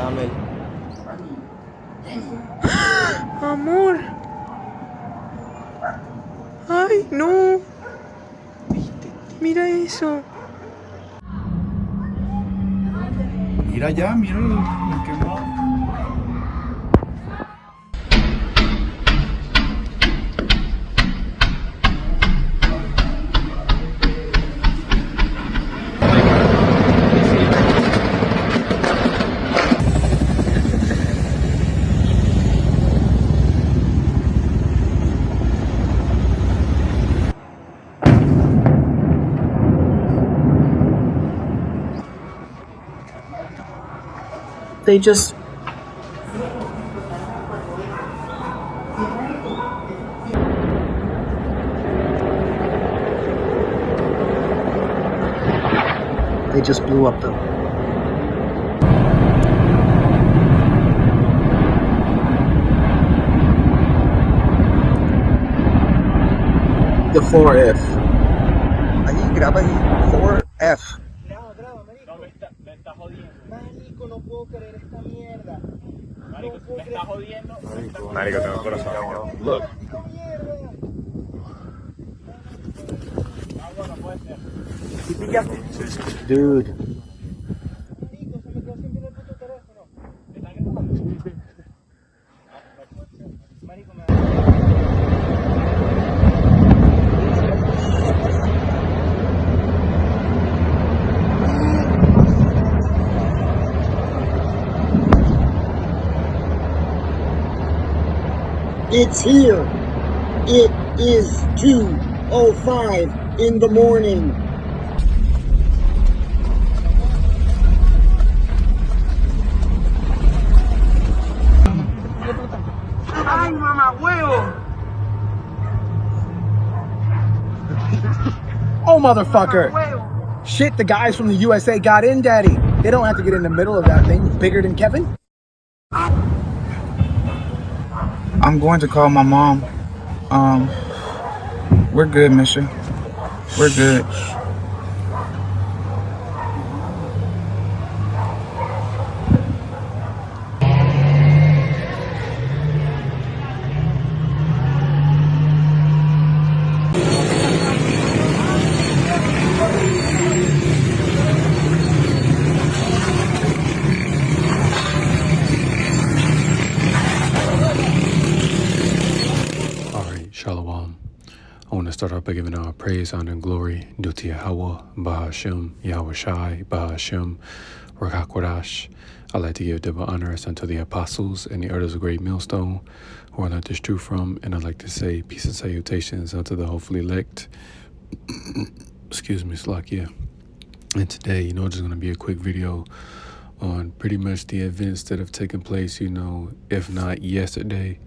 camel. Amor. Ay, no. Mira eso. Mira ya, mira lo quemado. They just... They just blew up though. The 4F. Ahí, graba ahí. 4F. Graba, marico. No, me está jodiendo. Marico, no puedo creer esta mierda. Marico, me está jodiendo. Marico, tengo el corazón. Look. Esta mierda. Ah, bueno, puede ser. ¿Sí pillaste? Dude. Marico, se me quedó sin pila el puto teléfono. ¿Está grabando? Marico, me... It's here. It is 2:05 in the morning. Ay, mamá huevo. Oh, motherfucker. Shit, the guys from the USA got in, Daddy. They don't have to get in the middle of that thing. Bigger than Kevin? I'm going to call my mom. We're good, Misha. We're good. Shalom. I want to start off by giving all praise, honor, and glory due to Yahweh, Bahashem, Yahweh Shai, Bahashem, Rakakwadash. I'd like to give double honors unto the apostles and the elders of Great Millstone, who I learned this truth from, and I'd like to say peace and salutations unto the hopefully elect. Excuse me, Slakia. And today, just going to be a quick video on pretty much the events that have taken place, if not yesterday,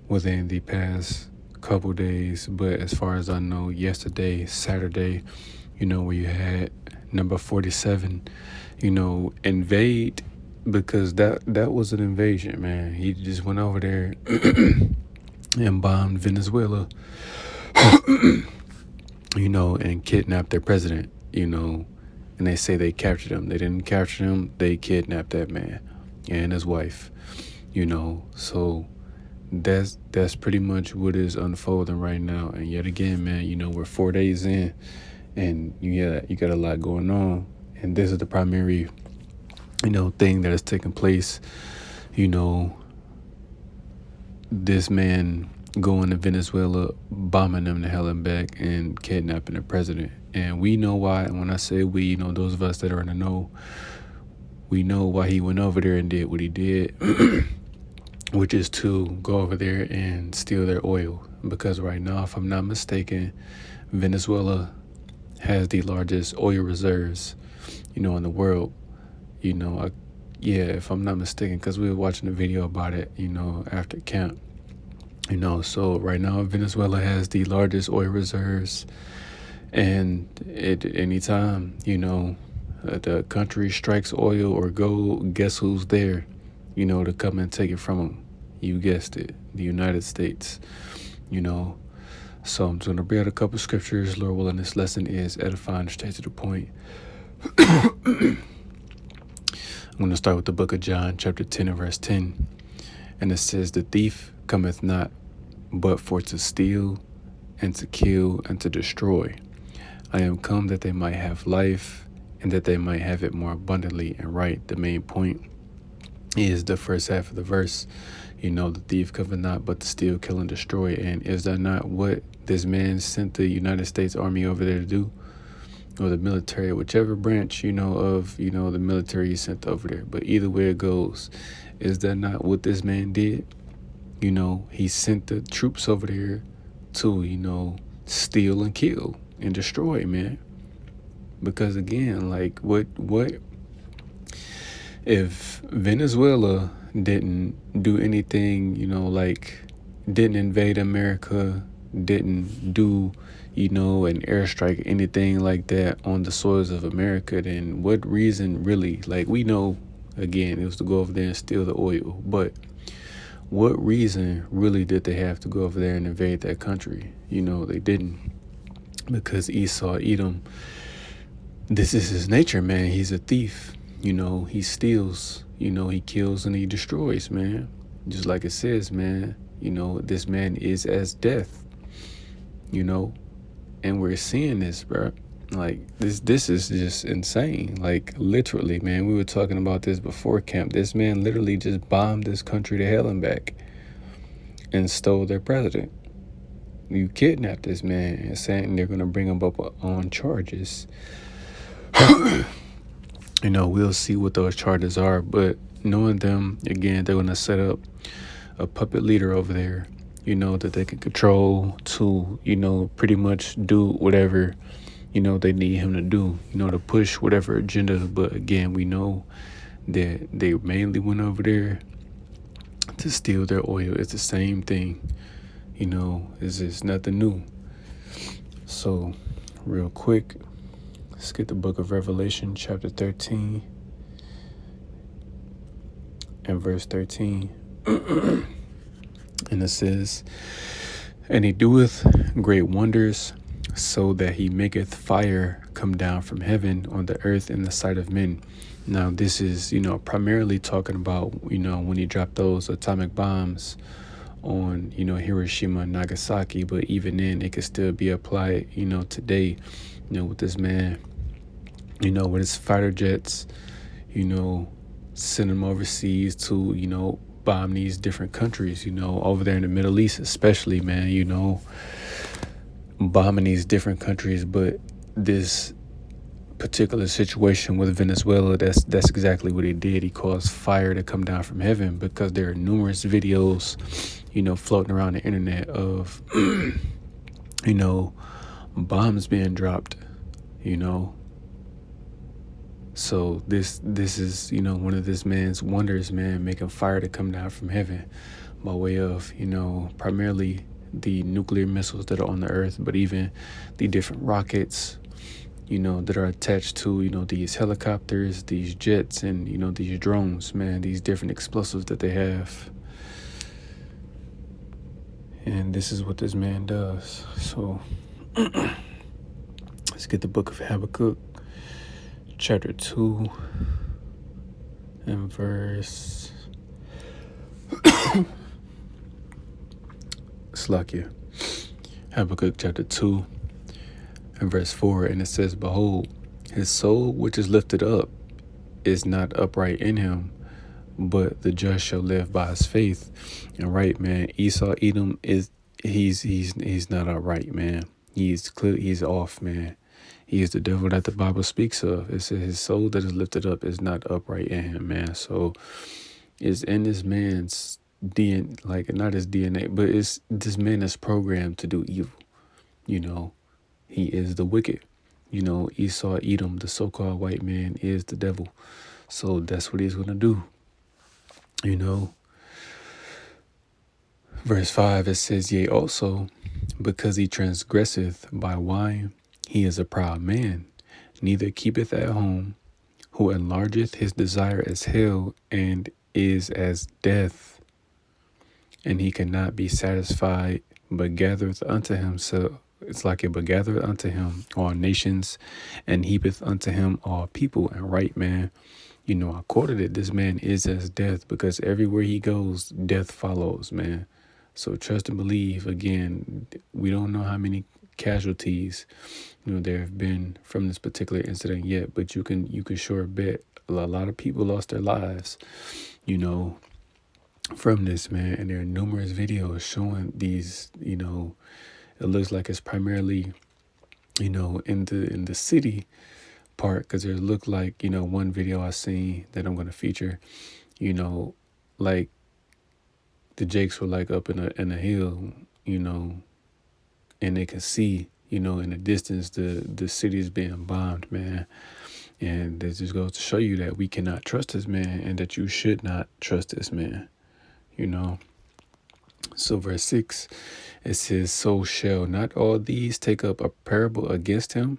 within the past couple days. But as far as I know, yesterday, Saturday, where you had number 47, invade, because that was an invasion, man. He just went over there and bombed Venezuela, and kidnapped their president, and they say they captured him. They didn't capture him. They kidnapped that man and his wife, so that's pretty much what is unfolding right now. And yet again, man, we're 4 days in, and you got a lot going on, and this is the primary thing that has taken place. This man going to Venezuela, bombing them to hell and back, and kidnapping the president. And we know why. And when I say we, those of us that are in the know, we know why he went over there and did what he did. Which is to go over there and steal their oil. Because right now, if I'm not mistaken, Venezuela has the largest oil reserves, in the world. If I'm not mistaken, because we were watching a video about it, after camp. So right now, Venezuela has the largest oil reserves. And at any time, the country strikes oil or gold, guess who's there? To come and take it from them. You guessed it, the United States, So I'm just going to bring out a couple scriptures. Lord willing, this lesson is edifying, straight to the point. I'm going to start with the book of John, chapter 10 and verse 10. And it says, "The thief cometh not but for to steal and to kill and to destroy. I am come that they might have life and that they might have it more abundantly." And right, the main point is the first half of the verse. The thief cometh not but to steal, kill, and destroy. And is that not what this man sent the United States Army over there to do? Or the military, whichever branch, of, the military he sent over there. But either way it goes, is that not what this man did? He sent the troops over there to, steal and kill and destroy, man. Because again, like what if Venezuela didn't do anything, didn't invade America, didn't do, an airstrike, anything like that on the soils of America, then what reason really, we know, again, it was to go over there and steal the oil, but what reason really did they have to go over there and invade that country? They didn't, because Esau, Edom, this is his nature, man. He's a thief. He steals, he kills and he destroys, man. Just like it says, man, this man is as death, and we're seeing this, bro. This is just insane. Literally, man, we were talking about this before camp. This man literally just bombed this country to hell and back and stole their president. You kidnapped this man and saying they're going to bring him up on charges. We'll see what those charges are, but knowing them, again, they're going to set up a puppet leader over there, that they can control to, pretty much do whatever, they need him to do, to push whatever agenda. But again, we know that they mainly went over there to steal their oil. It's the same thing, it's nothing new. So real quick, let's get the book of Revelation, chapter 13 and verse 13. And it says, "And he doeth great wonders, so that he maketh fire come down from heaven on the earth in the sight of men." Now, this is, primarily talking about, when he dropped those atomic bombs on, Hiroshima and Nagasaki. But even then, it could still be applied, today, with this man, with his fighter jets, send them overseas to, bomb these different countries, over there in the Middle East, especially, man, bombing these different countries. But this particular situation with Venezuela, that's exactly what he did. He caused fire to come down from heaven, because there are numerous videos, floating around the internet of, bombs being dropped, So this is, one of this man's wonders, man, making fire to come down from heaven by way of, primarily the nuclear missiles that are on the earth, but even the different rockets, that are attached to, these helicopters, these jets, and, these drones, man, these different explosives that they have. And this is what this man does. So let's get the book of Habakkuk, chapter 2 and verse Slakia. Habakkuk chapter 2 and verse 4, and it says, "Behold, his soul which is lifted up is not upright in him, but the just shall live by his faith." And right, man, Esau, Edom he's not upright, man. He's off, man. He is the devil that the Bible speaks of. It says his soul that is lifted up is not upright in him, man. So it's in this man's DNA, not his DNA, but it's this man is programmed to do evil. He is the wicked. Esau, Edom, the so-called white man, is the devil. So that's what he's going to do. Verse 5, it says, "Yea, also, because he transgresseth by wine, he is a proud man, neither keepeth at home, who enlargeth his desire as hell, and is as death. And he cannot be satisfied, but gathereth unto himself." It's like it, "but gathereth unto him all nations, and heapeth unto him all people." And right, man, I quoted it. This man is as death, because everywhere he goes, death follows, man. So trust and believe. Again, we don't know how many casualties, there have been from this particular incident yet, but you can sure bet a lot of people lost their lives, from this, man. And there are numerous videos showing these, it looks like it's primarily, in the city part, because it looked like, one video I seen that I'm going to feature, like the Jakes were like up in a hill, and they can see, in the distance, the city is being bombed, man. And this just goes to show you that we cannot trust this man, and that you should not trust this man, So verse 6, it says, so shall not all these take up a parable against him,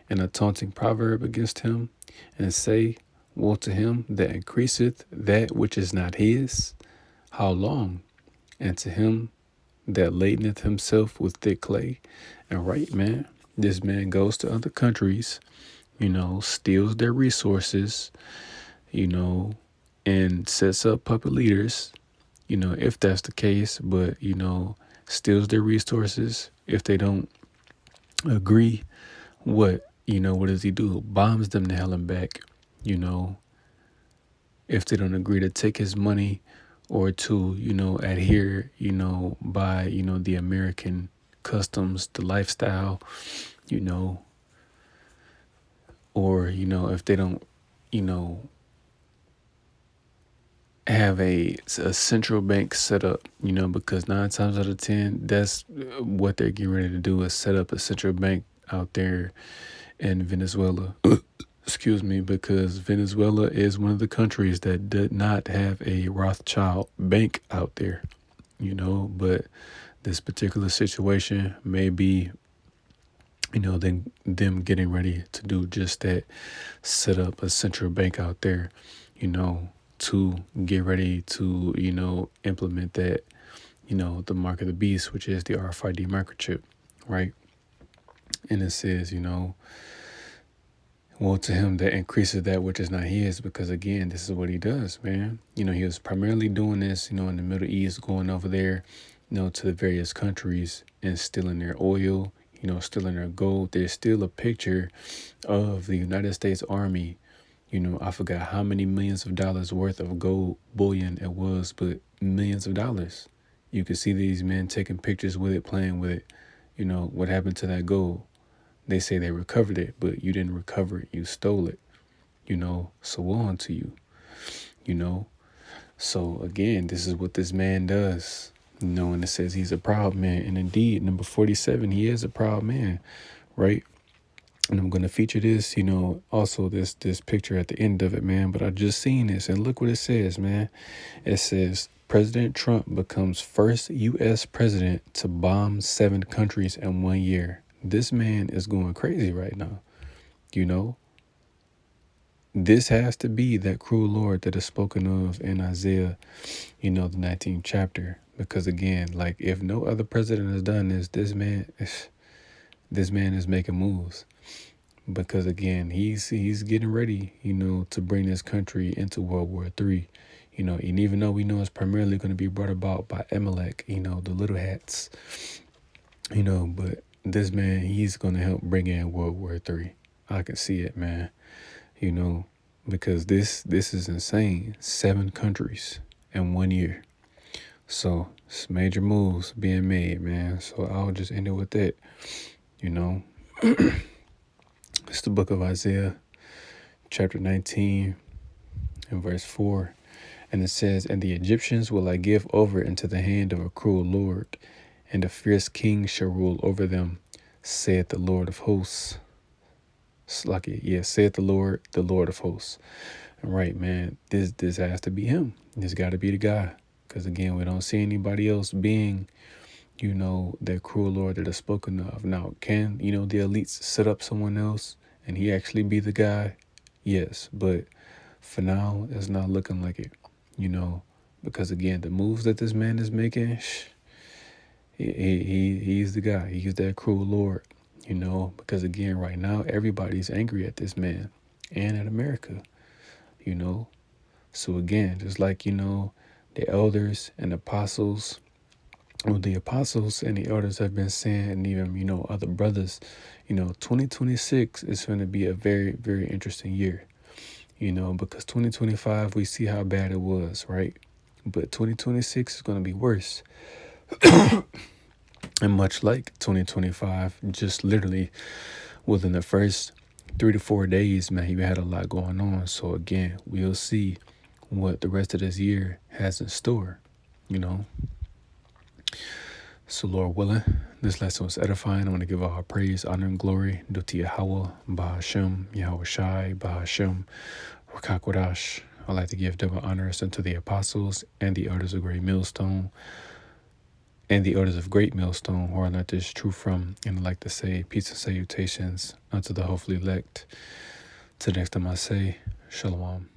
and a taunting proverb against him, and say, woe to him that increaseth that which is not his, how long? And to him that ladeneth himself with thick clay. And right, man, this man goes to other countries, steals their resources, and sets up puppet leaders, if that's the case, but, steals their resources. If they don't agree, what does he do? Bombs them to hell and back, if they don't agree to take his money or to, adhere, by, the American customs, the lifestyle, or, if they don't, have a central bank set up, because 9 times out of 10, that's what they're getting ready to do, is set up a central bank out there in Venezuela. Excuse me, because Venezuela is one of the countries that did not have a Rothschild bank out there, but this particular situation may be, them getting ready to do just that, set up a central bank out there, to get ready to, implement that, the mark of the beast, which is the RFID microchip, right? And it says, woe to him that increases that which is not his, because again, this is what he does, man. He was primarily doing this, in the Middle East, going over there, to the various countries and stealing their oil, stealing their gold. There's still a picture of the United States Army. I forgot how many millions of dollars worth of gold bullion it was, but millions of dollars. You could see these men taking pictures with it, playing with it. What happened to that gold? They say they recovered it, but you didn't recover it. You stole it, so woe unto you, So again, this is what this man does, and it says he's a proud man. And indeed, number 47, he is a proud man, right? And I'm going to feature this, also this picture at the end of it, man. But I just seen this, and look what it says, man. It says, President Trump becomes first U.S. president to bomb 7 countries in 1 year. This man is going crazy right now, This has to be that cruel Lord that is spoken of in Isaiah, the 19th chapter. Because again, like, if no other president has done this, this man is making moves. Because again, he's getting ready, to bring this country into World War III. And even though we know it's primarily going to be brought about by Amalek, the little hats, but this man, he's going to help bring in World War III. I can see it, man, because this is insane. 7 countries in 1 year. So it's major moves being made, man. So I'll just end it with that, It's the book of Isaiah, chapter 19, and verse 4. And it says, and the Egyptians will I give over into the hand of a cruel Lord, and a fierce king shall rule over them, saith the Lord of hosts. Saith the Lord of hosts. And right, man, this has to be him. This got to be the guy. Because again, we don't see anybody else being, that cruel Lord that is spoken of. Now, can, the elites set up someone else and he actually be the guy? Yes, but for now, it's not looking like it, because again, the moves that this man is making, he's the guy. He's that cruel Lord, because again, right now, everybody's angry at this man and at America, you know. So again, just like, you know, the elders and apostles, or the apostles and the elders have been saying, and even, you know, other brothers, you know, 2026 is going to be a very, very interesting year, you know, because 2025, we see how bad it was, right? But 2026 is going to be worse. And much like 2025, just literally within the first 3 to 4 days, man, you had a lot going on. So again, we'll see what the rest of this year has in store, you know. So Lord willing, this lesson was edifying. I want to give all praise, honor, and glory due to Yahweh, Bahashem, Yahweh Shai, Bahashem, Rakakwadash. I'd like to give double honors unto the apostles and the elders of Great Millstone, and the elders of Great Millstone, who I learned this truth from, and I'd like to say peace and salutations unto the hopefully elect. Till next time I say, Shalom.